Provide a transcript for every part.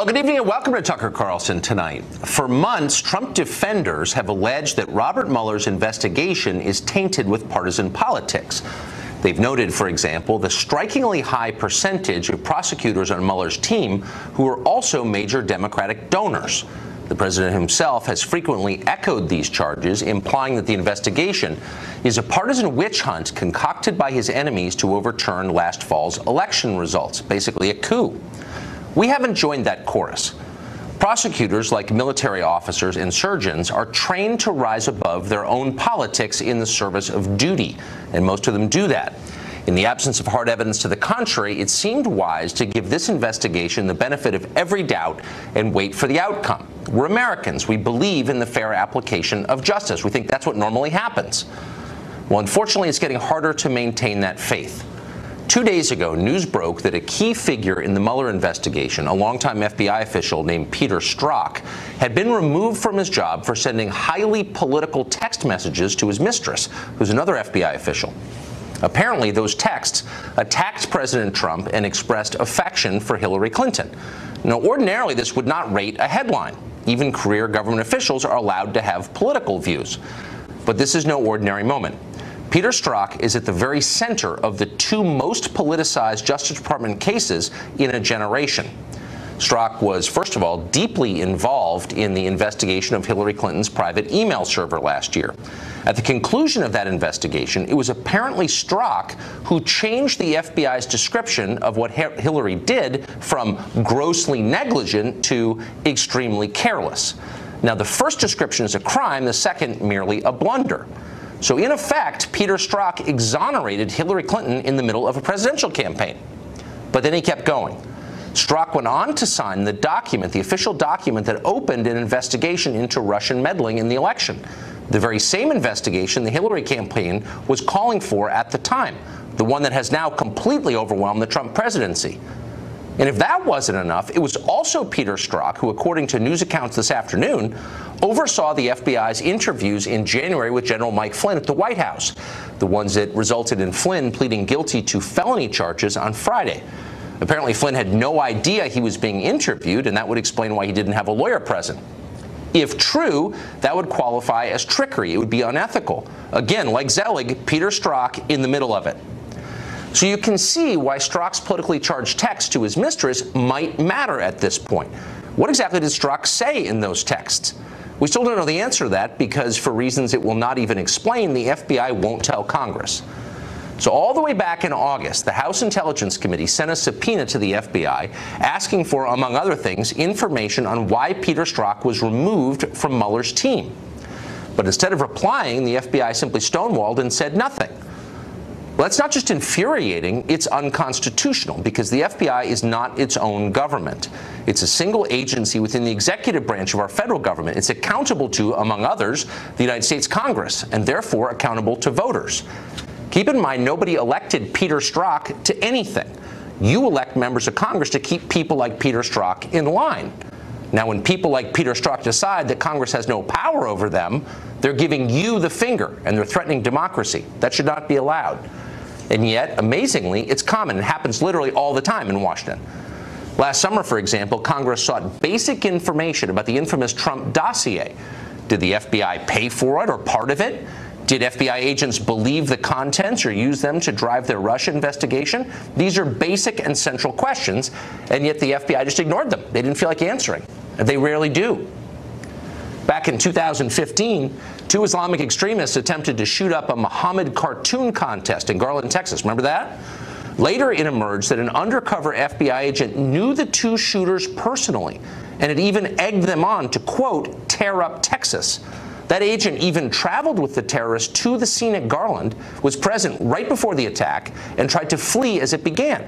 Well, good evening and welcome to Tucker Carlson tonight. For months, Trump defenders have alleged that Robert Mueller's investigation is tainted with partisan politics. They've noted, for example, the strikingly high percentage of prosecutors on Mueller's team who are also major Democratic donors. The president himself has frequently echoed these charges, implying that the investigation is a partisan witch hunt concocted by his enemies to overturn last fall's election results, basically a coup. We haven't joined that chorus. Prosecutors, like military officers and surgeons, are trained to rise above their own politics in the service of duty, and most of them do that. In the absence of hard evidence to the contrary, it seemed wise to give this investigation the benefit of every doubt and wait for the outcome. We're Americans. We believe in the fair application of justice. We think that's what normally happens. Well, unfortunately, it's getting harder to maintain that faith. 2 days ago, news broke that a key figure in the Mueller investigation, a longtime FBI official named Peter Strzok, had been removed from his job for sending highly political text messages to his mistress, who's another FBI official. Apparently, those texts attacked President Trump and expressed affection for Hillary Clinton. Now, ordinarily, this would not rate a headline. Even career government officials are allowed to have political views. But this is no ordinary moment. Peter Strzok is at the very center of the two most politicized Justice Department cases in a generation. Strzok was, first of all, deeply involved in the investigation of Hillary Clinton's private email server last year. At the conclusion of that investigation, it was apparently Strzok who changed the FBI's description of what Hillary did from grossly negligent to extremely careless. Now, the first description is a crime, the second merely a blunder. So in effect, Peter Strzok exonerated Hillary Clinton in the middle of a presidential campaign. But then he kept going. Strzok went on to sign the document, the official document that opened an investigation into Russian meddling in the election. The very same investigation the Hillary campaign was calling for at the time, the one that has now completely overwhelmed the Trump presidency. And if that wasn't enough, it was also Peter Strzok who, according to news accounts this afternoon, oversaw the FBI's interviews in January with General Mike Flynn at the White House, the ones that resulted in Flynn pleading guilty to felony charges on Friday. Apparently, Flynn had no idea he was being interviewed, and that would explain why he didn't have a lawyer present. If true, that would qualify as trickery. It would be unethical. Again, like Zelig, Peter Strzok in the middle of it. So you can see why Strzok's politically charged text to his mistress might matter at this point. What exactly did Strzok say in those texts? We still don't know the answer to that because, for reasons it will not even explain, the FBI won't tell Congress. So all the way back in August, the House Intelligence Committee sent a subpoena to the FBI asking for, among other things, information on why Peter Strzok was removed from Mueller's team. But instead of replying, the FBI simply stonewalled and said nothing. Well, that's not just infuriating, it's unconstitutional because the FBI is not its own government. It's a single agency within the executive branch of our federal government. It's accountable to, among others, the United States Congress, and therefore accountable to voters. Keep in mind, nobody elected Peter Strzok to anything. You elect members of Congress to keep people like Peter Strzok in line. Now, when people like Peter Strzok decide that Congress has no power over them, they're giving you the finger and they're threatening democracy. That should not be allowed. And yet, amazingly, it's common. It happens literally all the time in Washington. Last summer, for example, Congress sought basic information about the infamous Trump dossier. Did the FBI pay for it or part of it? Did FBI agents believe the contents or use them to drive their Russia investigation? These are basic and central questions, and yet the FBI just ignored them. They didn't feel like answering. They rarely do. Back in 2015, two Islamic extremists attempted to shoot up a Muhammad cartoon contest in Garland, Texas. Remember that? Later, it emerged that an undercover FBI agent knew the two shooters personally and had even egged them on to, quote, tear up Texas. That agent even traveled with the terrorists to the scene at Garland, was present right before the attack, and tried to flee as it began.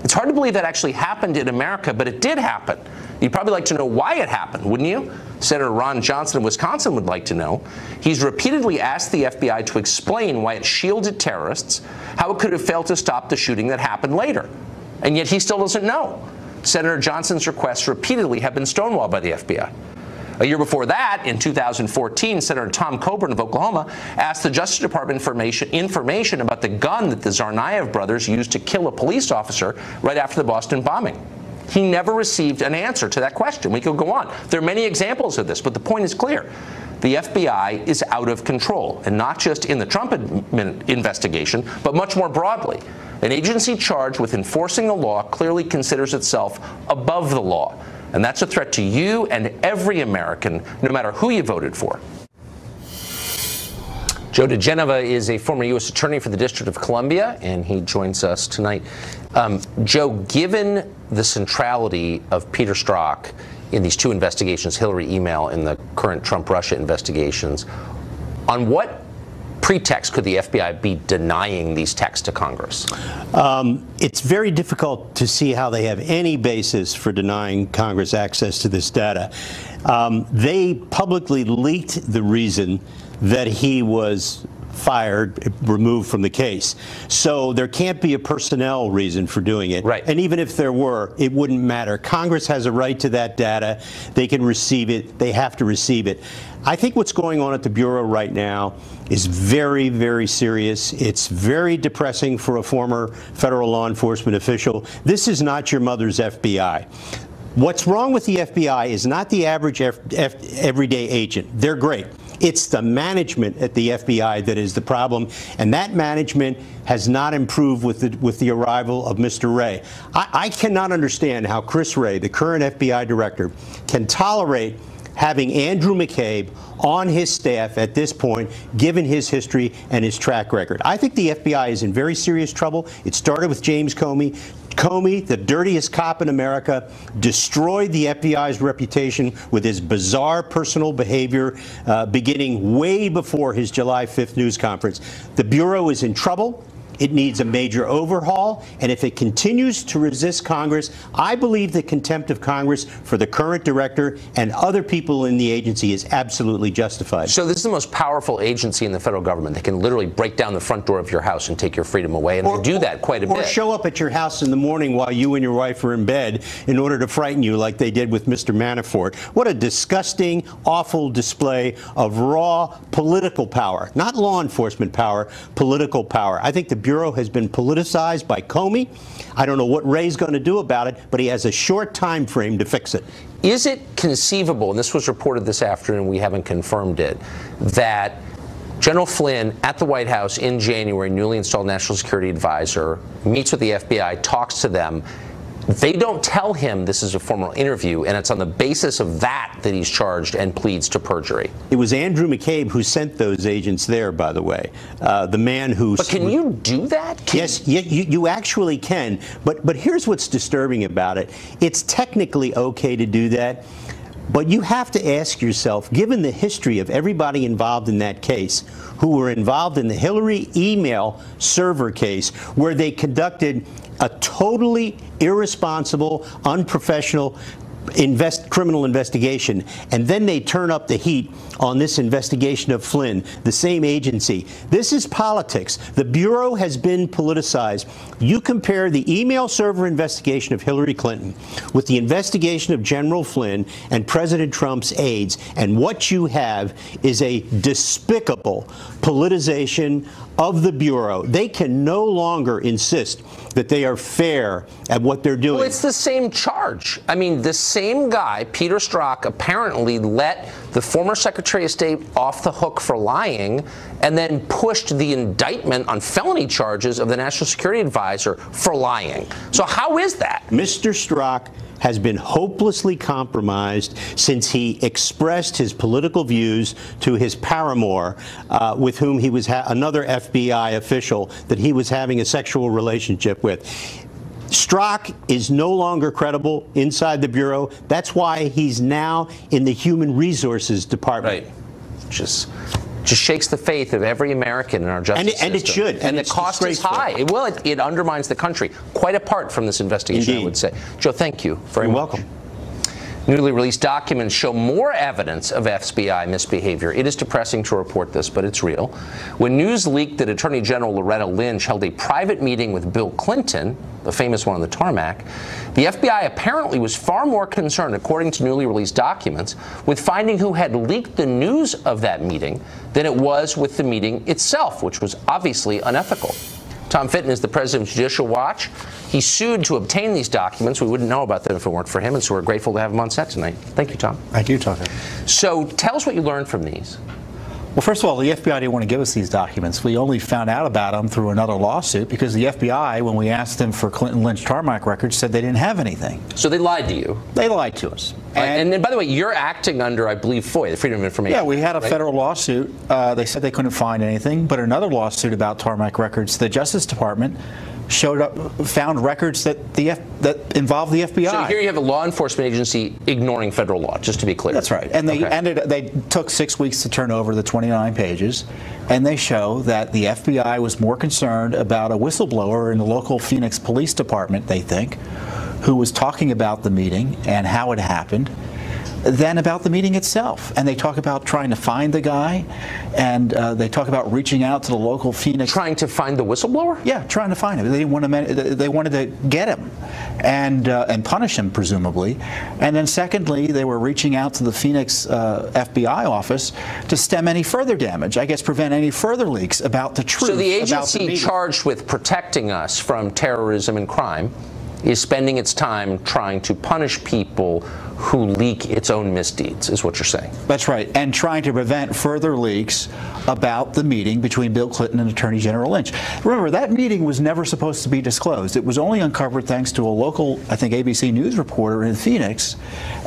It's hard to believe that actually happened in America, but it did happen. You'd probably like to know why it happened, wouldn't you? Senator Ron Johnson of Wisconsin would like to know. He's repeatedly asked the FBI to explain why it shielded terrorists, how it could have failed to stop the shooting that happened later. And yet he still doesn't know. Senator Johnson's requests repeatedly have been stonewalled by the FBI. A year before that, in 2014, Senator Tom Coburn of Oklahoma asked the Justice Department information about the gun that the Tsarnaev brothers used to kill a police officer right after the Boston bombing. He never received an answer to that question. We could go on. There are many examples of this, but the point is clear. The FBI is out of control, and not just in the Trump investigation, but much more broadly. An agency charged with enforcing the law clearly considers itself above the law, and that's a threat to you and every American, no matter who you voted for. Joe DeGenova is a former U.S. attorney for the District of Columbia, and he joins us tonight. Joe, given the centrality of Peter Strzok in these two investigations, Hillary email and the current Trump-Russia investigations, on what pretext could the FBI be denying these texts to Congress? It's very difficult to see how they have any basis for denying Congress access to this data. They publicly leaked the reason that he was fired, removed from the case. So there can't be a personnel reason for doing it. Right. And even if there were, it wouldn't matter. Congress has a right to that data. They can receive it. They have to receive it. I think what's going on at the Bureau right now is very, very serious. It's very depressing for a former federal law enforcement official. This is not your mother's FBI. What's wrong with the FBI is not the average everyday agent. They're great. It's the management at the FBI that is the problem, and that management has not improved with the arrival of Mr. Wray. I cannot understand how Chris Wray, the current FBI director, can tolerate having Andrew McCabe on his staff at this point, given his history and his track record. I think the FBI is in very serious trouble. It started with James Comey. Comey, the dirtiest cop in America, destroyed the FBI's reputation with his bizarre personal behavior beginning way before his July 5th news conference. The Bureau is in trouble. It needs a major overhaul, and if it continues to resist Congress, I believe the contempt of Congress for the current director and other people in the agency is absolutely justified. So this is the most powerful agency in the federal government. They can literally break down the front door of your house and take your freedom away, and they do that quite a bit. Or show up at your house in the morning while you and your wife are in bed in order to frighten you like they did with Mr. Manafort. What a disgusting, awful display of raw political power, not law enforcement power, political power. I think the Bureau has been politicized by Comey. I don't know what Wray's going to do about it, but he has a short time frame to fix it. Is it conceivable, and this was reported this afternoon, we haven't confirmed it, that General Flynn at the White House in January, newly installed National Security Advisor, meets with the FBI, talks to them. They don't tell him this is a formal interview, and it's on the basis of that that he's charged and pleads to perjury. It was Andrew McCabe who sent those agents there, by the way. The man who... But can you do that? Yes, you actually can. But here's what's disturbing about it. It's technically okay to do that. But you have to ask yourself, given the history of everybody involved in that case, who were involved in the Hillary email server case, where they conducted a totally irresponsible, unprofessional criminal investigation, and then they turn up the heat on this investigation of Flynn, the same agency. This is politics. The Bureau has been politicized. You compare the email server investigation of Hillary Clinton with the investigation of General Flynn and President Trump's aides, and what you have is a despicable politicization of the Bureau. They can no longer insist that they are fair at what they're doing. Well, it's the same charge. I mean, the same guy, Peter Strzok, apparently let the former Secretary of State off the hook for lying and then pushed the indictment on felony charges of the National Security Advisor for lying. So how is that? Mr. Strzok has been hopelessly compromised since he expressed his political views to his paramour, with whom he was another FBI official that he was having a sexual relationship with. Strzok is no longer credible inside the Bureau. That's why he's now in the Human Resources Department. Right. Just shakes the faith of every American in our justice system. And it should. And the cost is high. It undermines the country, quite apart from this investigation, Indeed. I would say. Joe, thank you very much. You're welcome. Newly released documents show more evidence of FBI misbehavior. It is depressing to report this, but it's real. When news leaked that Attorney General Loretta Lynch held a private meeting with Bill Clinton, the famous one on the tarmac, the FBI apparently was far more concerned, according to newly released documents, with finding who had leaked the news of that meeting than it was with the meeting itself, which was obviously unethical. Tom Fitton is the president of Judicial Watch. He sued to obtain these documents. We wouldn't know about them if it weren't for him, and so we're grateful to have him on set tonight. Thank you, Tom. Thank you, Tucker. So tell us what you learned from these. Well, first of all, the FBI didn't want to give us these documents. We only found out about them through another lawsuit because the FBI, when we asked them for Clinton Lynch Tarmac records, said they didn't have anything. So they lied to you? They lied to us. And then, by the way, you're acting under, I believe, FOIA, the Freedom of Information. Yeah, we had a federal lawsuit. They said they couldn't find anything, but another lawsuit about Tarmac records, the Justice Department found records that involved the FBI. So here you have a law enforcement agency ignoring federal law, just to be clear. That's right. And they took 6 weeks to turn over the 29 pages, and they show that the FBI was more concerned about a whistleblower in the local Phoenix Police Department, they think, who was talking about the meeting and how it happened, than about the meeting itself. And they talk about trying to find the guy, and they talk about reaching out to the local Phoenix. Trying to find the whistleblower? Yeah, trying to find him. They didn't want to. They wanted to get him and punish him, presumably. And then secondly, they were reaching out to the Phoenix FBI office to stem any further damage. I guess prevent any further leaks about the truth. So the about agency charged with protecting us from terrorism and crime is spending its time trying to punish people who leak its own misdeeds, is what you're saying. That's right, and trying to prevent further leaks about the meeting between Bill Clinton and Attorney General Lynch. Remember, that meeting was never supposed to be disclosed. It was only uncovered thanks to a local, I think, ABC News reporter in Phoenix,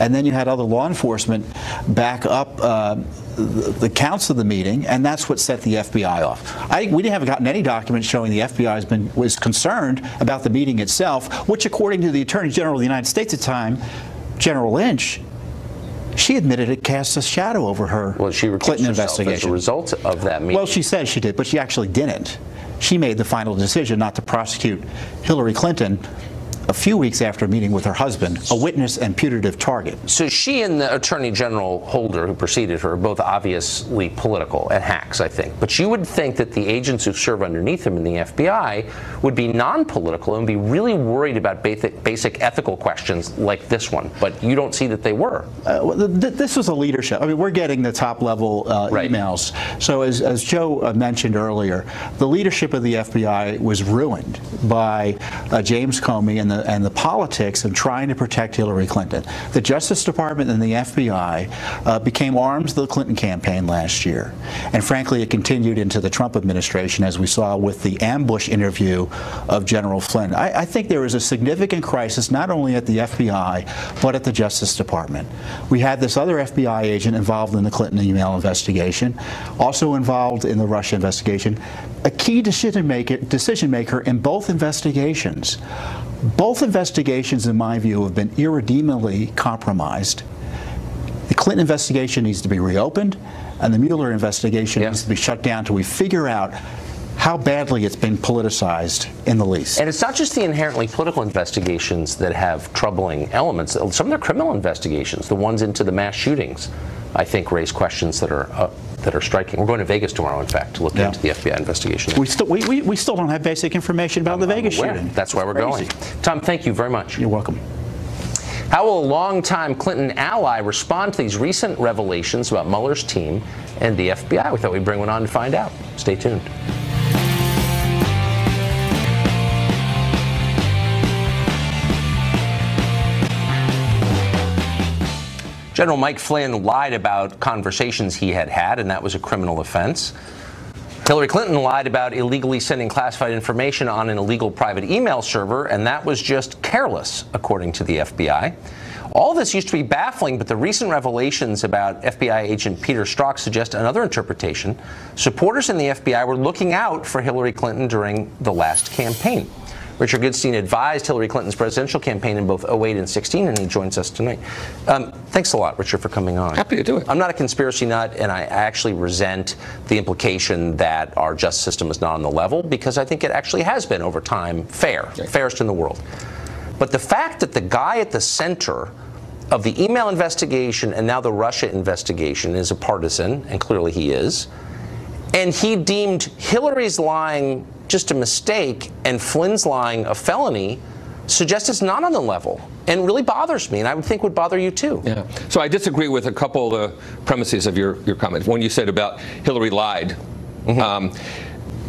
and then you had other law enforcement back up the counts of the meeting, and that's what set the FBI off. We haven't gotten any documents showing the FBI was concerned about the meeting itself, which, according to the Attorney General of the United States at the time, General Lynch, she admitted it cast a shadow over her Clinton investigation. As a result of that meeting. Well, she said she did, but she actually didn't. She made the final decision not to prosecute Hillary Clinton a few weeks after meeting with her husband, a witness and putative target. So she and the Attorney General Holder, who preceded her, are both obviously political and hacks, I think. But you would think that the agents who serve underneath them in the FBI would be non-political and be really worried about basic ethical questions like this one. But you don't see that they were. This was a leadership. I mean, we're getting the top-level emails. So as Joe mentioned earlier, the leadership of the FBI was ruined by James Comey and the politics of trying to protect Hillary Clinton. The Justice Department and the FBI became arms of the Clinton campaign last year. And frankly, it continued into the Trump administration, as we saw with the ambush interview of General Flynn. I think there is a significant crisis not only at the FBI, but at the Justice Department. We had this other FBI agent involved in the Clinton email investigation, also involved in the Russia investigation, a key decision maker in both investigations. Both investigations, in my view, have been irredeemably compromised. The Clinton investigation needs to be reopened, and the Mueller investigation needs to be shut down until we figure out how badly it's been politicized in the least. And it's not just the inherently political investigations that have troubling elements. Some of the criminal investigations, the ones into the mass shootings, I think raise questions that are striking. We're going to Vegas tomorrow, in fact, to look into the FBI investigation. We still don't have basic information about the Vegas shooting. That's why we're going. Tom, thank you very much. You're welcome. How will a longtime Clinton ally respond to these recent revelations about Mueller's team and the FBI? We thought we'd bring one on to find out. Stay tuned. General Mike Flynn lied about conversations he had had, and that was a criminal offense. Hillary Clinton lied about illegally sending classified information on an illegal private email server, and that was just careless, according to the FBI. All this used to be baffling, but the recent revelations about FBI agent Peter Strzok suggest another interpretation. Supporters in the FBI were looking out for Hillary Clinton during the last campaign. Richard Goodstein advised Hillary Clinton's presidential campaign in both 2008 and 2016, and he joins us tonight. Thanks a lot, Richard, for coming on. Happy to do it. I'm not a conspiracy nut, and I actually resent the implication that our justice system is not on the level, because I think it actually has been over time fairest in the world. But the fact that the guy at the center of the email investigation and now the Russia investigation is a partisan, and clearly he is, and he deemed Hillary's lying just a mistake and Flynn's lying a felony, suggests it's not on the level, and really bothers me, and I would think would bother you too. Yeah. So I disagree with a couple of the premises of your comment. One you said about Hillary lied.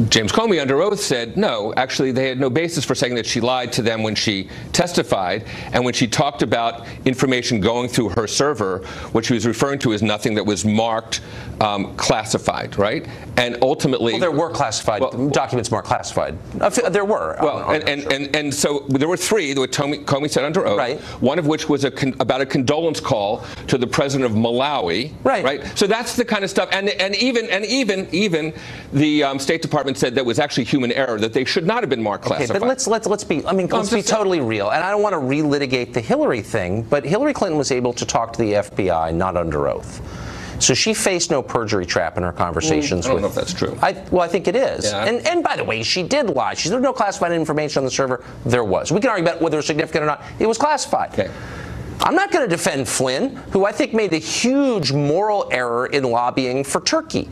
James Comey, under oath, said no, actually they had no basis for saying that she lied to them when she testified, and when she talked about information going through her server, what she was referring to is nothing that was marked classified, right? And ultimately... Well, there were classified documents marked classified. There were. Well, and so there were three that Comey said under oath, right. One of which was about a condolence call to the president of Malawi, right? So that's the kind of stuff, and even the State Department said that was actually human error, that they should not have been marked classified. Okay, but let's be, let's be totally real, and I don't want to relitigate the Hillary thing, but Hillary Clinton was able to talk to the FBI not under oath. So she faced no perjury trap in her conversations. I don't know if that's true. I think it is. Yeah. And by the way, she did lie. She said no classified information on the server. There was. We can argue about whether it was significant or not. It was classified. Okay. I'm not going to defend Flynn, who I think made a huge moral error in lobbying for Turkey.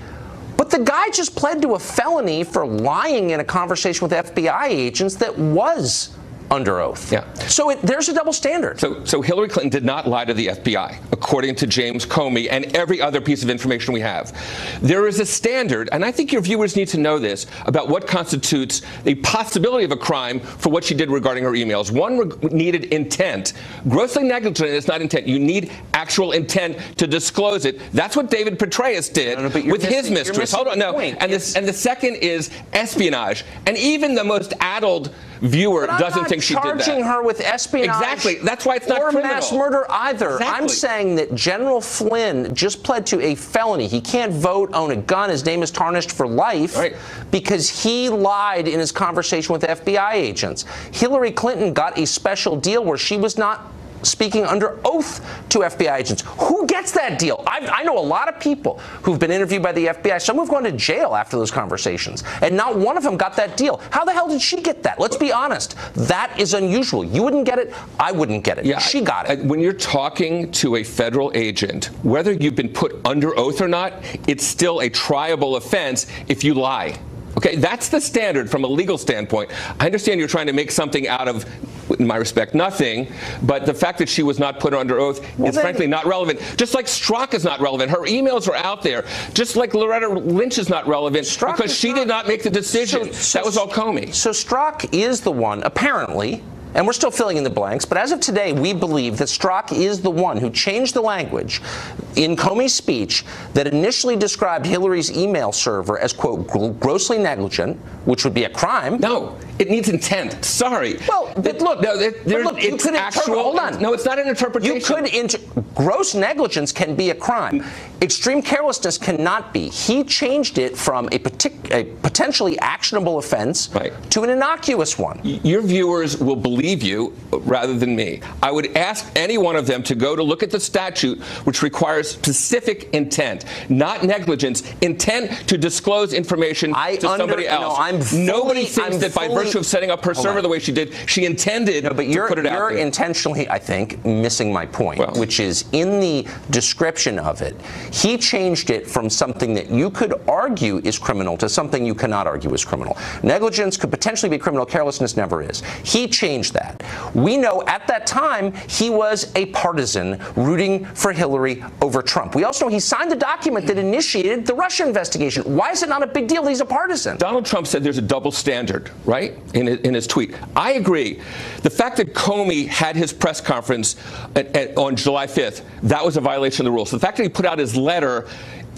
But the guy just pled to a felony for lying in a conversation with FBI agents that was under oath. Yeah. So there's a double standard. So Hillary Clinton did not lie to the FBI, according to James Comey and every other piece of information we have. There is a standard, and I think your viewers need to know this, about what constitutes a possibility of a crime for what she did regarding her emails. One needed intent. Grossly negligent is not intent. You need actual intent to disclose it. That's what David Petraeus did with his mistress. Hold on, no. And the second is espionage. And even the most addled viewer doesn't think she did that. I'm not charging her with espionage. Exactly. That's why it's not or criminal. Mass murder either. Exactly. I'm saying that General Flynn just pled to a felony. He can't vote, own a gun. His name is tarnished for life because he lied in his conversation with FBI agents. Hillary Clinton got a special deal where she was not speaking under oath to FBI agents. Who gets that deal? I know a lot of people who've been interviewed by the FBI. Some have gone to jail after those conversations, and not one of them got that deal. How the hell did she get that? Let's be honest. That is unusual. You wouldn't get it. I wouldn't get it. Yeah, she got it. When you're talking to a federal agent, whether you've been put under oath or not, it's still a triable offense if you lie. Okay, that's the standard from a legal standpoint. I understand you're trying to make something out of, in my respect, nothing, but the fact that she was not put under oath is frankly not relevant. Just like Strzok is not relevant. Her emails are out there. Just like Loretta Lynch is not relevant because she did not make the decision. That was all Comey. So Strzok is the one, apparently, and we're still filling in the blanks, but as of today, we believe that Strzok is the one who changed the language in Comey's speech that initially described Hillary's email server as, quote, grossly negligent, which would be a crime. No, it needs intent. Sorry. Well, but look, it's actual. Hold on. No, it's not an interpretation. Gross negligence can be a crime. Extreme carelessness cannot be. He changed it from a potentially actionable offense to an innocuous one. Your viewers will believe you rather than me. I would ask any one of them to go to look at the statute, which requires specific intent, not negligence, intent to disclose information to somebody else. Nobody thinks that by virtue of setting up her server the way she did, she intended to put it out there. You're intentionally, I think, missing my point, which is in the description of it, he changed it from something that you could argue is criminal to something you cannot argue is criminal. Negligence could potentially be criminal. Carelessness never is. He changed that. We know at that time he was a partisan rooting for Hillary over Trump. We also know he signed the document that initiated the Russia investigation. Why is it not a big deal? He's a partisan. Donald Trump said there's a double standard, right, in his tweet. I agree. The fact that Comey had his press conference on July 5th, that was a violation of the rules. The fact that he put out his letter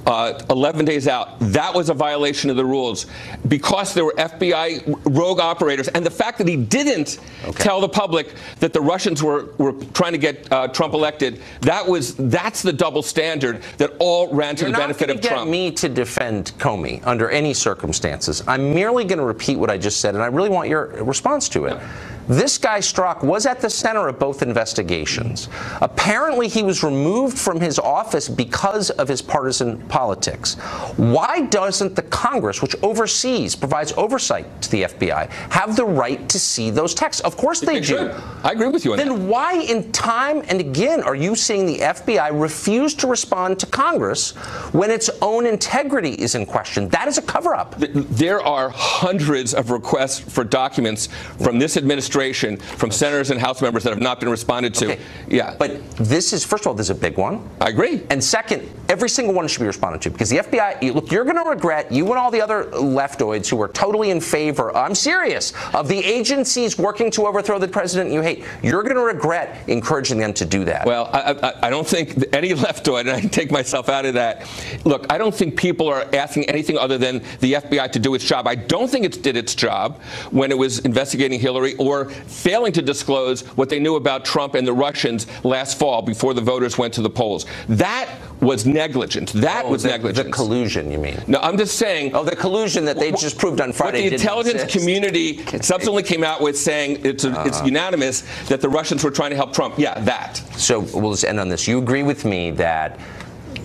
11 days out, that was a violation of the rules because there were FBI rogue operators. And the fact that he didn't tell the public that the Russians were trying to get Trump elected, that's the double standard that all ran to the benefit of Trump. You're not going to get me to defend Comey under any circumstances. I'm merely going to repeat what I just said, and I really want your response to it. This guy, Strzok, was at the center of both investigations. Apparently, he was removed from his office because of his partisan politics. Why doesn't the Congress, which provides oversight to the FBI, have the right to see those texts? Of course they do. I agree with you on that. Then why in time and again are you seeing the FBI refuse to respond to Congress when its own integrity is in question? That is a cover-up. There are hundreds of requests for documents from this administration frustration from senators and House members that have not been responded to. Okay. Yeah. But this is, first of all, this is a big one. I agree. And second, every single one should be responded to, because the FBI, look, you're going to regret, you and all the other leftoids who are totally in favor, I'm serious, of the agencies working to overthrow the president you hate, you're going to regret encouraging them to do that. Well, I don't think any leftoid, and I can take myself out of that. Look, I don't think people are asking anything other than the FBI to do its job. I don't think it did its job when it was investigating Hillary or failing to disclose what they knew about Trump and the Russians last fall before the voters went to the polls. That was negligence. That was negligence. The collusion, you mean? No, I'm just saying. Oh, the collusion that they just proved on Friday. What the intelligence community subsequently came out with, saying it's unanimous that the Russians were trying to help Trump. Yeah, that. So we'll just end on this. You agree with me that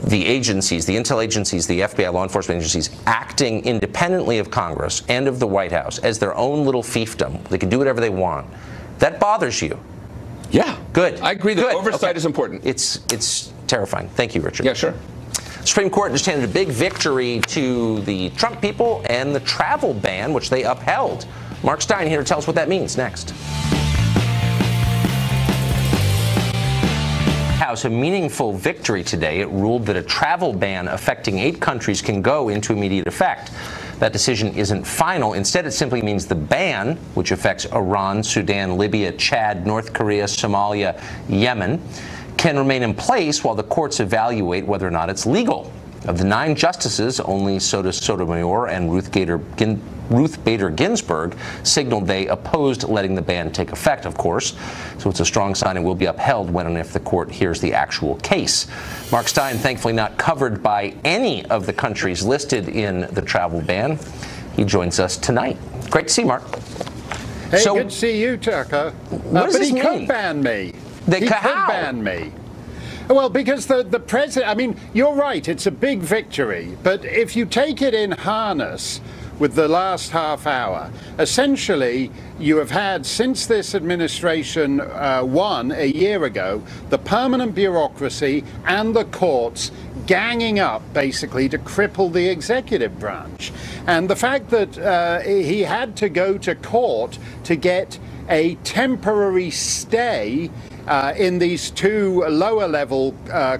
the agencies, the intel agencies, the FBI, law enforcement agencies, acting independently of Congress and of the White House as their own little fiefdom, they can do whatever they want, that bothers you? Yeah. Good. I agree that Good. oversight is important. It's terrifying. Thank you, Richard. Yeah, sure. Supreme Court just handed a big victory to the Trump people and the travel ban, which they upheld. Mark Stein here to tell us what that means next. House a meaningful victory today. It ruled that a travel ban affecting 8 countries can go into immediate effect. That decision isn't final. Instead, it simply means the ban, which affects Iran, Sudan, Libya, Chad, North Korea, Somalia, Yemen, can remain in place while the courts evaluate whether or not it's legal. Of the 9 justices, only Sotomayor and Ruth Bader Ginsburg signaled they opposed letting the ban take effect, of course. So it's a strong sign it will be upheld when and if the court hears the actual case. Mark Stein, thankfully not covered by any of the countries listed in the travel ban. He joins us tonight. Great to see you, Mark. Hey, good to see you, Tucker. What does but this he mean? could ban me. He could how? ban me. Well, because the president, I mean, you're right, it's a big victory. But if you take it in harness with the last half hour, essentially you have had, since this administration won a year ago, the permanent bureaucracy and the courts ganging up basically to cripple the executive branch. And the fact that he had to go to court to get a temporary stay in these 2 lower-level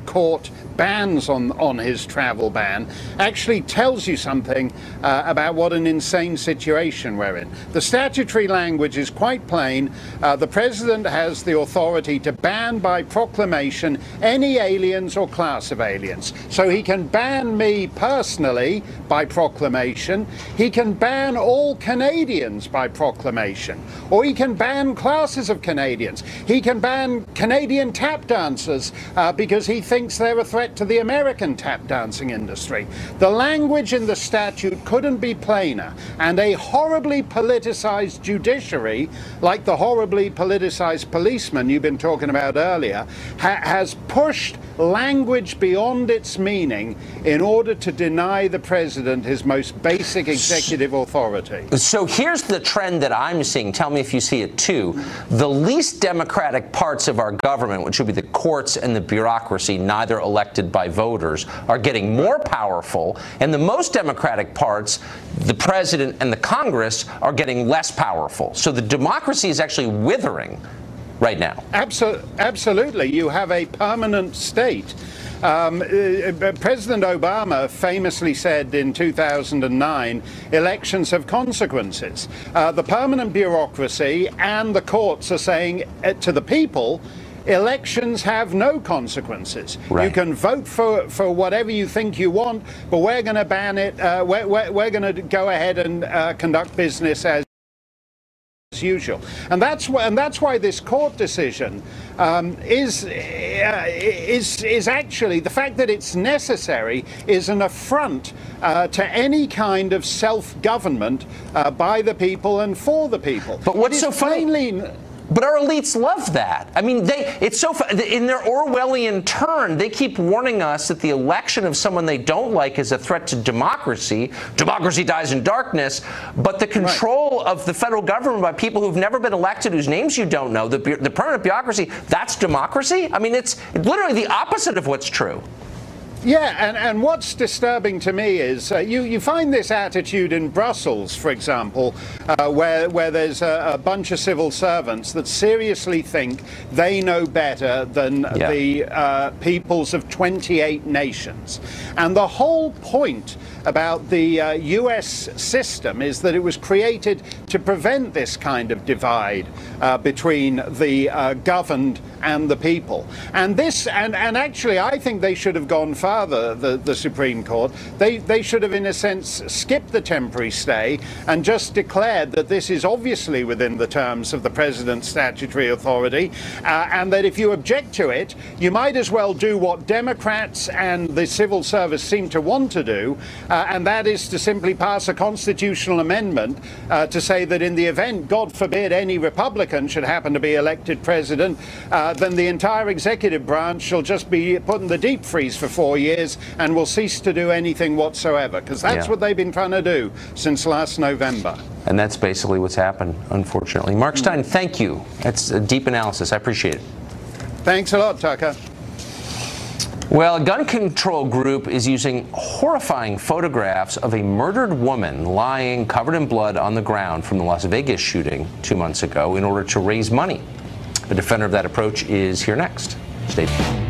court bans on his travel ban actually tells you something about what an insane situation we're in. The statutory language is quite plain. The president has the authority to ban by proclamation any aliens or class of aliens. So he can ban me personally by proclamation. He can ban all Canadians by proclamation. Or he can ban classes of Canadians. He can ban Canadian tap dancers because he thinks they're a threat to the American tap dancing industry. The language in the statute couldn't be plainer, and a horribly politicized judiciary, like the horribly politicized policeman you've been talking about earlier, has pushed language beyond its meaning in order to deny the president his most basic executive authority. So here's the trend that I'm seeing. Tell me if you see it too. The least democratic parts of our government, which would be the courts and the bureaucracy, neither elected by voters, are getting more powerful, and the most democratic parts, the president and the Congress, are getting less powerful. So the democracy is actually withering right now. Absolutely. You have a permanent state. President Obama famously said in 2009, elections have consequences. The permanent bureaucracy and the courts are saying to the people, elections have no consequences. Right. You can vote for whatever you think you want, but we're going to ban it. We're going to go ahead and conduct business as usual. And that's why this court decision is actually, the fact that it's necessary is an affront to any kind of self-government by the people and for the people. But what's so funny? But our elites love that. I mean, it's so in their Orwellian turn, they keep warning us that the election of someone they don't like is a threat to democracy. Democracy dies in darkness. But the control of the federal government by people who've never been elected, whose names you don't know, the permanent bureaucracy, that's democracy? I mean, it's literally the opposite of what's true. Yeah, and what's disturbing to me is you find this attitude in Brussels, for example, where there's a bunch of civil servants that seriously think they know better than the peoples of 28 nations. And the whole point about the US system is that it was created to prevent this kind of divide between the governed and the people. And this, and actually I think they should have gone further, the Supreme Court. They should have, in a sense, skipped the temporary stay and just declared that this is obviously within the terms of the President's statutory authority, and that if you object to it, you might as well do what Democrats and the civil service seem to want to do, and that is to simply pass a constitutional amendment to say that in the event, God forbid, any Republican should happen to be elected president, then the entire executive branch shall just be put in the deep freeze for 4 years and will cease to do anything whatsoever, because that's what they've been trying to do since last November. And that's basically what's happened, unfortunately. Mark Stein, thank you. That's a deep analysis. I appreciate it. Thanks a lot, Tucker. Well, a gun control group is using horrifying photographs of a murdered woman lying covered in blood on the ground from the Las Vegas shooting 2 months ago in order to raise money. The defender of that approach is here next. Stay tuned.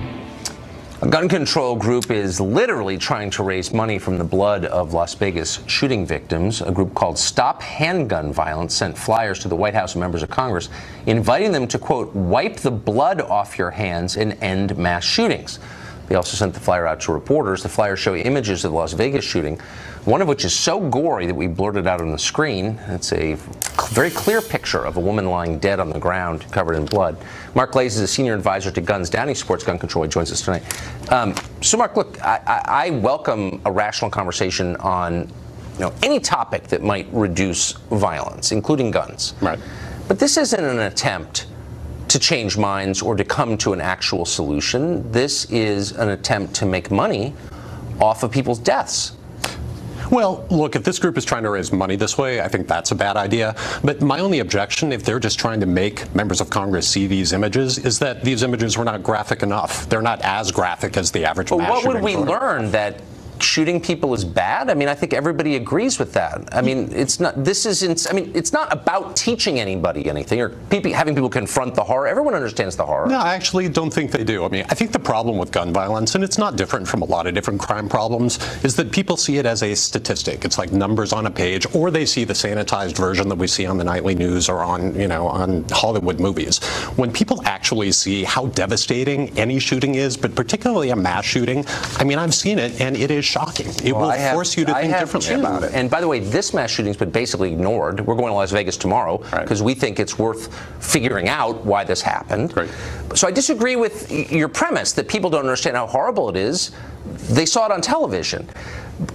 A gun control group is literally trying to raise money from the blood of Las Vegas shooting victims. A group called Stop Handgun Violence sent flyers to the White House and members of Congress, inviting them to, quote, wipe the blood off your hands and end mass shootings. They also sent the flyer out to reporters. The flyers show images of the Las Vegas shooting, one of which is so gory that we blurted out on the screen. It's a very clear picture of a woman lying dead on the ground, covered in blood. Mark Glaze is a senior advisor to Guns Down. He supports gun control. He joins us tonight. So, Mark, look, I welcome a rational conversation on any topic that might reduce violence, including guns. Right. But this isn't an attempt to change minds or to come to an actual solution. This is an attempt to make money off of people's deaths. Well, look, if this group is trying to raise money this way, I think that's a bad idea. But my only objection, if they're just trying to make members of Congress see these images, is that these images were not graphic enough. They're not as graphic as the average mass shooting. But what would we learn? That shooting people is bad? I mean, I think everybody agrees with that. I mean, it's not. It's not about teaching anybody anything or having people confront the horror. Everyone understands the horror. No, I actually don't think they do. I mean, I think the problem with gun violence, and it's not different from a lot of different crime problems, is that people see it as a statistic. It's like numbers on a page, or they see the sanitized version that we see on the nightly news or on, on Hollywood movies. When people actually see how devastating any shooting is, but particularly a mass shooting, I mean, I've seen it, and it is shocking. It will force you to think differently about it. And by the way, this mass shooting's been basically ignored. We're going to Las Vegas tomorrow because we think it's worth figuring out why this happened. Right. So I disagree with your premise that people don't understand how horrible it is. They saw it on television.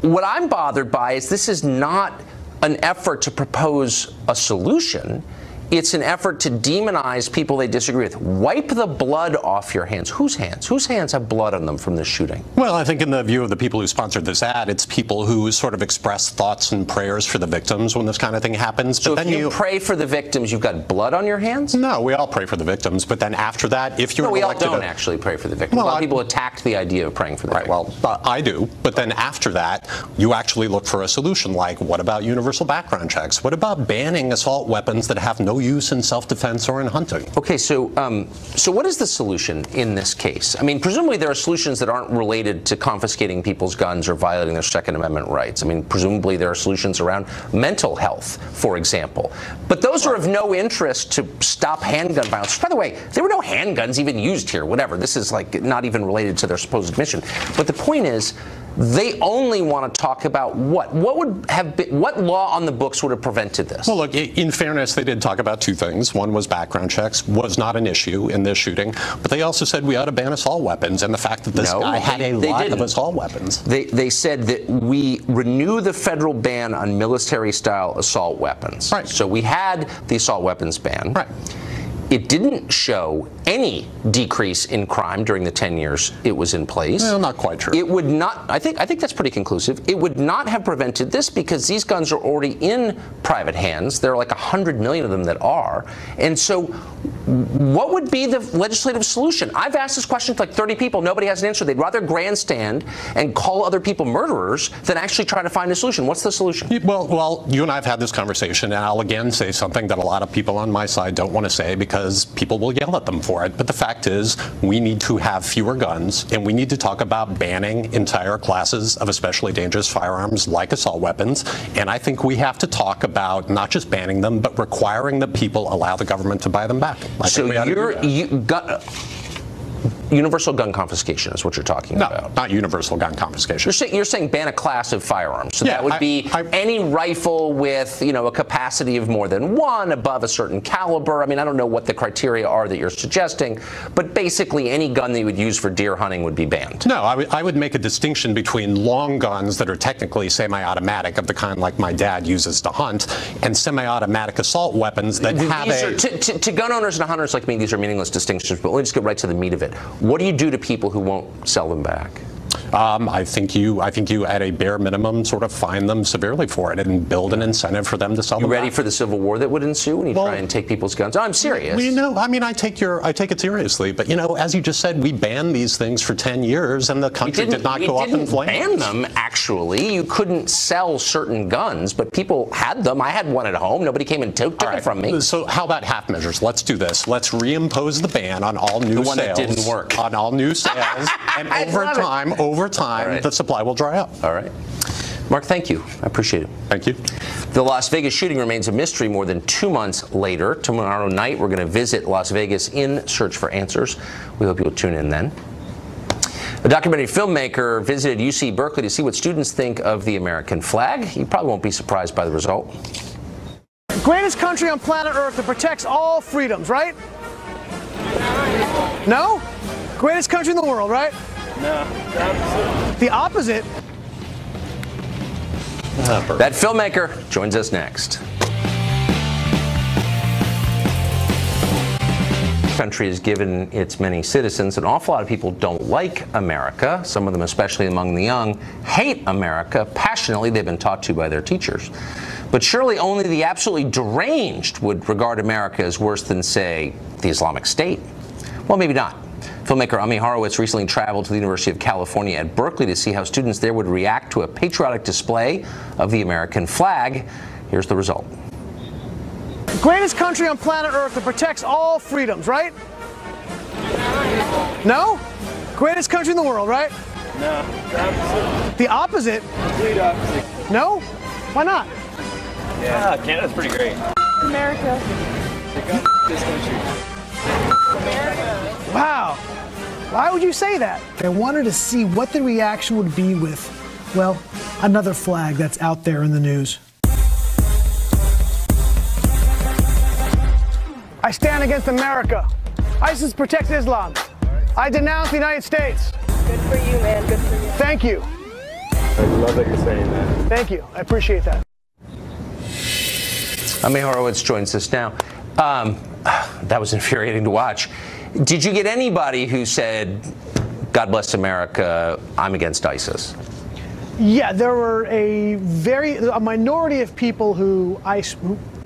What I'm bothered by is this is not an effort to propose a solution. It's an effort to demonize people they disagree with. Wipe the blood off your hands. Whose hands? Whose hands have blood on them from this shooting? Well, I think in the view of the people who sponsored this ad, it's people who sort of express thoughts and prayers for the victims when this kind of thing happens. So but if then you pray for the victims, you've got blood on your hands? No, we all pray for the victims. But then after that, if you're we all elected... don't actually pray for the victims. Well, a lot of people attacked the idea of praying for the victims. Well, I do. But then after that, you actually look for a solution like, what about universal background checks? What about banning assault weapons that have no use in self-defense or in hunting? Okay, so so what is the solution in this case? I mean, presumably there are solutions that aren't related to confiscating people's guns or violating their Second Amendment rights. I mean, presumably there are solutions around mental health, for example. But those are of no interest to stop handgun violence. By the way, there were no handguns even used here, whatever. This is like not even related to their supposed mission. But the point is, they only want to talk about what law on the books would have prevented this? Well, look, in fairness, they did talk about two things. One was background checks was not an issue in this shooting, but they also said we ought to ban assault weapons, and the fact that this guy had a lot of assault weapons. They said that we renew the federal ban on military-style assault weapons. Right. So we had the assault weapons ban. Right. It didn't show any decrease in crime during the 10 years it was in place. Well, not quite true. It would not, I think that's pretty conclusive. It would not have prevented this because these guns are already in private hands. There are like 100 million of them that are. And so what would be the legislative solution? I've asked this question to like 30 people. Nobody has an answer. They'd rather grandstand and call other people murderers than actually try to find a solution. What's the solution? Well, you and I have had this conversation, and I'll again say something that a lot of people on my side don't want to say because people will yell at them for it. But the fact is, we need to have fewer guns, and we need to talk about banning entire classes of especially dangerous firearms like assault weapons. And I think we have to talk about not just banning them, but requiring that people allow the government to buy them back. So universal gun confiscation is what you're talking about. No, not universal gun confiscation. You're saying ban a class of firearms. So yeah, that would be any rifle with, a capacity of more than one above a certain caliber. I mean, I don't know what the criteria are that you're suggesting, but basically any gun that you would use for deer hunting would be banned. No, I would make a distinction between long guns that are technically semi-automatic, of the kind like my dad uses to hunt, and semi-automatic assault weapons that to gun owners and hunters like me, these are meaningless distinctions, but let me just get right to the meat of it. What do you do to people who won't sell them back? I think you at a bare minimum sort of fine them severely for it and build an incentive for them to sell them back. You ready for the civil war that would ensue when you try and take people's guns? Oh, I'm serious. Well, I mean, I take it seriously, but as you just said, we banned these things for 10 years and the country did not go up in flames. We didn't ban them, actually. You couldn't sell certain guns, but people had them. I had one at home. Nobody came and took it from me. So how about half measures? Let's do this. Let's reimpose the ban on all new sales. The one that didn't work. On all new sales, and over time, the supply will dry up. All right. Mark, thank you. I appreciate it. Thank you. The Las Vegas shooting remains a mystery more than 2 months later. Tomorrow night, we're going to visit Las Vegas in search for answers. We hope you'll tune in then. A documentary filmmaker visited UC Berkeley to see what students think of the American flag. You probably won't be surprised by the result. Greatest country on planet Earth that protects all freedoms, right? No? Greatest country in the world, right? No, the opposite. That filmmaker joins us next. The country has given its many citizens an awful lot of people don't like America. Some of them, especially among the young, hate America passionately. They've been taught to by their teachers. But surely only the absolutely deranged would regard America as worse than, say, the Islamic State. Well, maybe not. Filmmaker Ami Horowitz recently traveled to the University of California at Berkeley to see how students there would react to a patriotic display of the American flag. Here's the result. Greatest country on planet Earth that protects all freedoms, right? No? Greatest country in the world, right? No, the opposite. Complete opposite. No? Why not? Yeah, Canada's pretty great. America. This country. Wow. Why would you say that? I wanted to see what the reaction would be with, well, another flag that's out there in the news. I stand against America. ISIS protects Islam. I denounce the United States. Good for you, man. Good for you. Thank you. I love that you're saying that. Thank you. I appreciate that. Ami Horowitz joins us now. That was infuriating to watch. Did you get anybody who said, God bless America, I'm against ISIS? Yeah, there were a minority of people who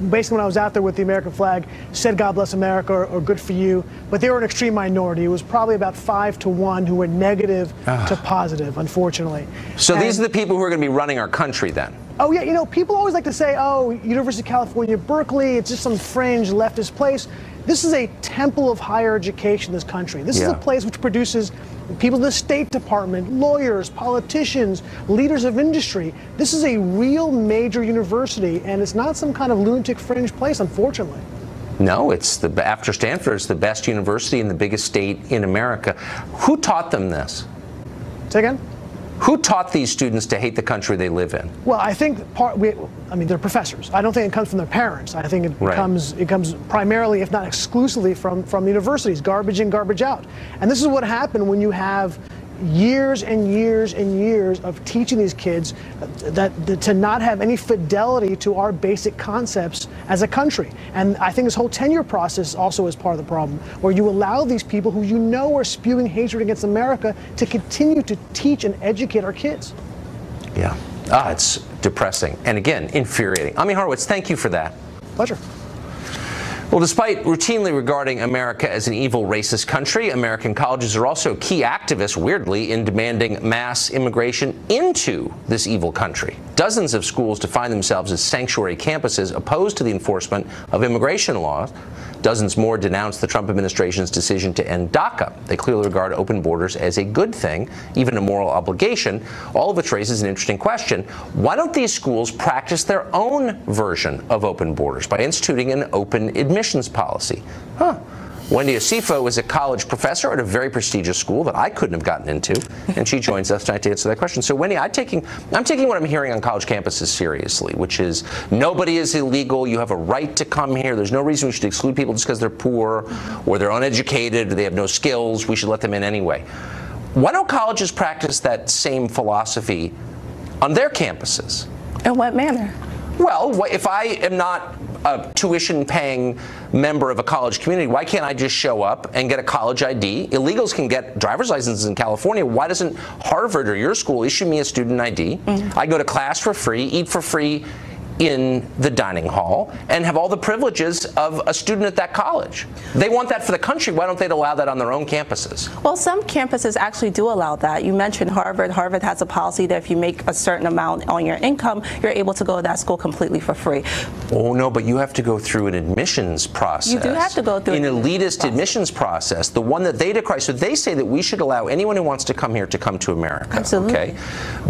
basically when I was out there with the American flag, said God bless America or good for you, but they were an extreme minority. It was probably about 5 to 1 who were negative to positive, unfortunately. So these are the people who are going to be running our country then? Oh, yeah, people always like to say, oh, University of California, Berkeley, it's just some fringe leftist place. This is a temple of higher education, this country. This is a place which produces people in the State Department, lawyers, politicians, leaders of industry. This is a real major university, and it's not some kind of lunatic fringe place, unfortunately. No, after Stanford, it's the best university in the biggest state in America. Who taught them this? Say again? Who taught these students to hate the country they live in? Well, I think they're professors. I don't think it comes from their parents. I think it comes primarily, if not exclusively, from universities, garbage in, garbage out. And this is what happened when you have years and years and years of teaching these kids to not have any fidelity to our basic concepts as a country. And I think this whole tenure process also is part of the problem, where you allow these people who you know are spewing hatred against America to continue to teach and educate our kids. Yeah. It's depressing and, again, infuriating. Ami Horowitz, thank you for that. Pleasure. Well, despite routinely regarding America as an evil, racist country, American colleges are also key activists, weirdly, in demanding mass immigration into this evil country. Dozens of schools define themselves as sanctuary campuses opposed to the enforcement of immigration laws. Dozens more denounce the Trump administration's decision to end DACA. They clearly regard open borders as a good thing, even a moral obligation, all of which raises an interesting question. Why don't these schools practice their own version of open borders by instituting an open admissions policy? Wendy Osifo is a college professor at a very prestigious school that I couldn't have gotten into, and she joins us tonight to answer that question. So, Wendy, I'm taking what I'm hearing on college campuses seriously, which is nobody is illegal. You have a right to come here. There's no reason we should exclude people just because they're poor or they're uneducated or they have no skills. We should let them in anyway. Why don't colleges practice that same philosophy on their campuses? In what manner? Well, if I am not a tuition-paying member of a college community, why can't I just show up and get a college ID? Illegals can get driver's licenses in California. Why doesn't Harvard or your school issue me a student ID? I go to class for free, eat for free in the dining hall, and have all the privileges of a student at that college. They want that for the country. Why don't they allow that on their own campuses? Well, some campuses actually do allow that. You mentioned Harvard. Harvard has a policy that if you make a certain amount on your income, you're able to go to that school completely for free. Oh, no, but you have to go through an admissions process. You do have to go through an elitist admissions process, the one that they decry. So they say that we should allow anyone who wants to come here to come to America. Absolutely. Okay?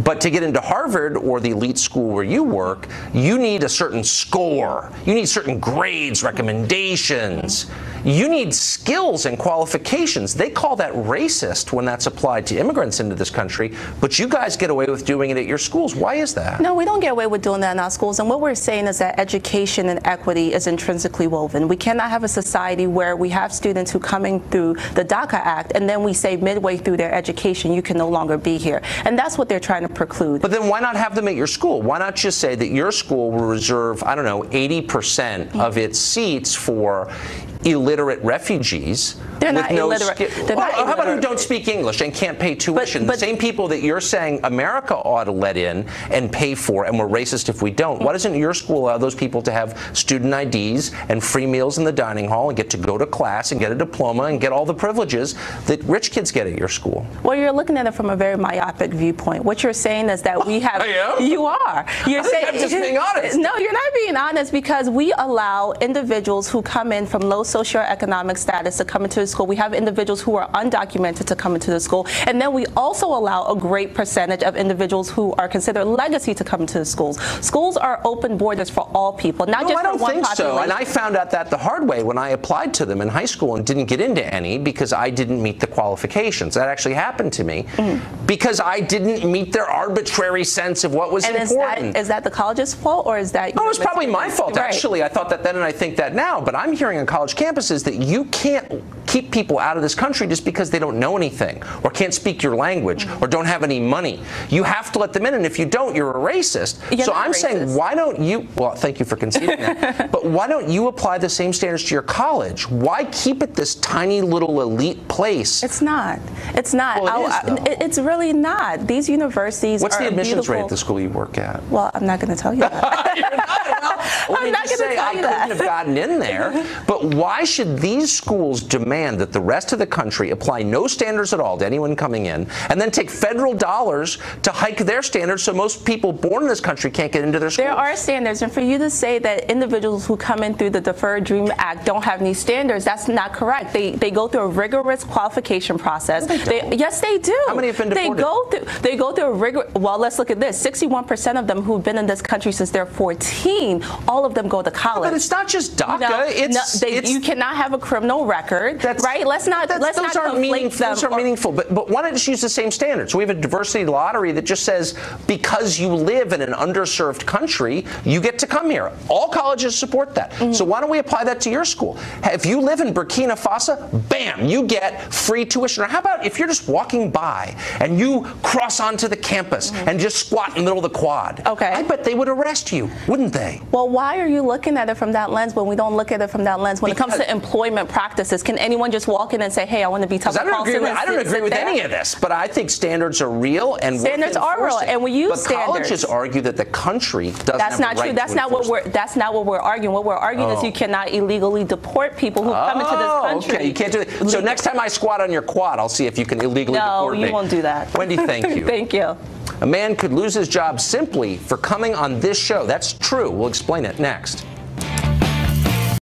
But to get into Harvard or the elite school where you work, you need a certain score. You need certain grades, recommendations. You need skills and qualifications. They call that racist when that's applied to immigrants into this country, but you guys get away with doing it at your schools. Why is that? No, we don't get away with doing that in our schools. And what we're saying is that education and equity is intrinsically woven. We cannot have a society where we have students who coming through the DACA Act and then we say midway through their education, you can no longer be here. And that's what they're trying to preclude. But then why not have them at your school? Why not just say that your school will reserve, I don't know, 80% of its seats for illiterate refugees? They're not illiterate. How about who don't speak English and can't pay tuition? The same people that you're saying America ought to let in and pay for, and we're racist if we don't. Why doesn't your school allow those people to have student IDs and free meals in the dining hall and get to go to class and get a diploma and get all the privileges that rich kids get at your school? Well, you're looking at it from a very myopic viewpoint. What you're saying is that we have... I am? You are. You're saying, I'm just being honest. No, you're not being honest, because we allow individuals who come in from low socioeconomic status to come into the school. We have individuals who are undocumented to come into the school. And then we also allow a great percentage of individuals who are considered legacy to come into the schools. Schools are open borders for all people, not just for one population. I don't think so. And I found out that the hard way when I applied to them in high school and didn't get into any because I didn't meet the qualifications. That actually happened to me because I didn't meet their arbitrary sense of what was important. Is that the college's fault, or is that... No, it's probably my fault, actually. I thought that then and I think that now. But I'm hearing on college campuses that you can't keep people out of this country just because they don't know anything or can't speak your language or don't have any money. You have to let them in, and if you don't, you're a racist. So I'm saying, why don't you, well, thank you for conceding that, but why don't you apply the same standards to your college? Why keep it this tiny little elite place? It's not. It's not. Well, it's really not. These universities What's the admissions beautiful... rate at the school you work at? Well, I'm not going to tell you that. You're not? Well, I'm not going to tell you that. I couldn't have gotten in there, but why should these schools demand that the rest of the country apply no standards at all to anyone coming in, and then take federal dollars to hike their standards so most people born in this country can't get into their schools? There are standards, and for you to say that individuals who come in through the Deferred Dream Act don't have any standards, that's not correct. They go through a rigorous qualification process. Yes, they do. How many have been deported? They go through a rigorous... Well, let's look at this. 61% of them who've been in this country since they're 14, all of them go to college. But it's not just DACA. You cannot have a criminal record. right? Let's not conflate them. Those are meaningful, but why not just use the same standards? So we have a diversity lottery that just says because you live in an underserved country, you get to come here. All colleges support that. So why don't we apply that to your school? If you live in Burkina Faso, bam, you get free tuition. Or how about if you're just walking by and you cross onto the campus and just squat in the middle of the quad? Okay. I bet they would arrest you, wouldn't they? Well, why are you looking at it from that lens when we don't look at it from that lens? When it comes to employment practices, can anyone just walk in and say, hey, I want to be Tucker Carlson? I don't agree with any of this, but I think standards are real and standards are real, and we use standards. But colleges argue that the country doesn't have not the right true. That's to not what enforce we're arguing. What we're arguing is you cannot illegally deport people who come into this country. Okay, you can't do it. So next time I squat on your quad, I'll see if you can illegally deport me. No, you won't do that. Wendy, thank you. Thank you. A man could lose his job simply for coming on this show. That's true. We'll explain it next.